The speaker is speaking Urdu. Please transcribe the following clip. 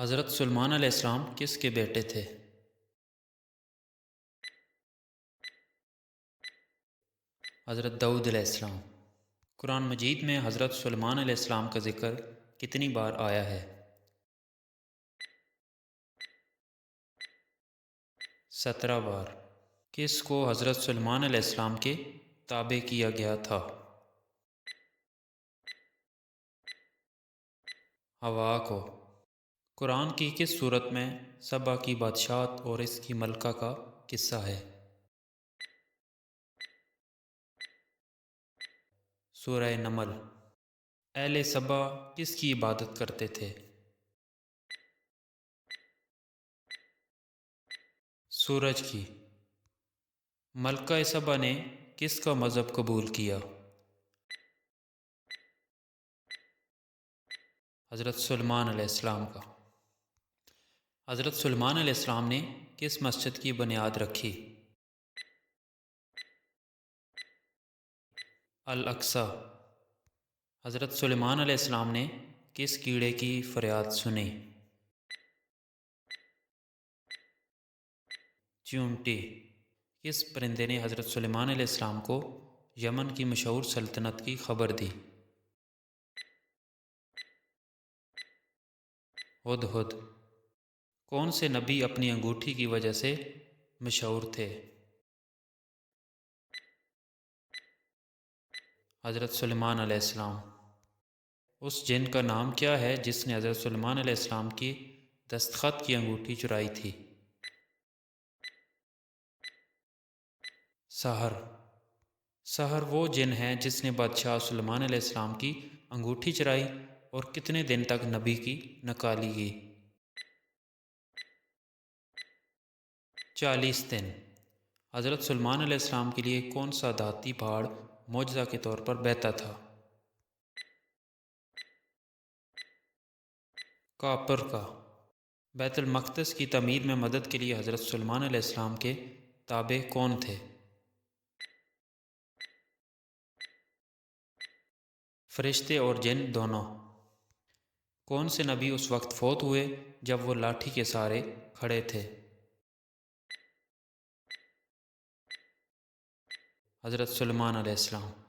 حضرت سلیمان علیہ السلام کس کے بیٹے تھے؟ حضرت داؤد علیہ السلام۔ قرآن مجید میں حضرت سلیمان علیہ السلام کا ذکر کتنی بار آیا ہے؟ 17 بار۔ کس کو حضرت سلیمان علیہ السلام کے تابع کیا گیا تھا؟ ہوا کو۔ قرآن کی کس صورت میں سبا کی بادشاہت اور اس کی ملکہ کا قصہ ہے؟ سورہ نمل۔ اہل سبا کس کی عبادت کرتے تھے؟ سورج کی۔ ملکہ سبا نے کس کا مذہب قبول کیا؟ حضرت سلیمان علیہ السلام کا۔ حضرت سلیمان علیہ السلام نے کس مسجد کی بنیاد رکھی؟ الاقصی۔ حضرت سلیمان علیہ السلام نے کس کیڑے کی فریاد سنی؟ چیونٹی۔ کس پرندے نے حضرت سلیمان علیہ السلام کو یمن کی مشہور سلطنت کی خبر دی؟ ہدہد۔ کون سے نبی اپنی انگوٹھی کی وجہ سے مشہور تھے؟ حضرت سلیمان علیہ السلام۔ اس جن کا نام کیا ہے جس نے حضرت سلیمان علیہ السلام کی دستخط کی انگوٹھی چرائی تھی؟ سحر۔ سحر وہ جن ہے جس نے بادشاہ سلیمان علیہ السلام کی انگوٹھی چرائی اور کتنے دن تک نبی کی نکالی گئی؟ 40 دن۔ حضرت سلیمان علیہ السلام کے لیے کون سا دھاتی پہاڑ معجزہ کے طور پر بہتا تھا؟ کاپر کا۔ بیت المقدس کی تعمیر میں مدد کے لیے حضرت سلیمان علیہ السلام کے تابع کون تھے؟ فرشتے اور جن دونوں۔ کون سے نبی اس وقت فوت ہوئے جب وہ لاٹھی کے سہارے کھڑے تھے؟ حضرت سلیمان علیہ السلام۔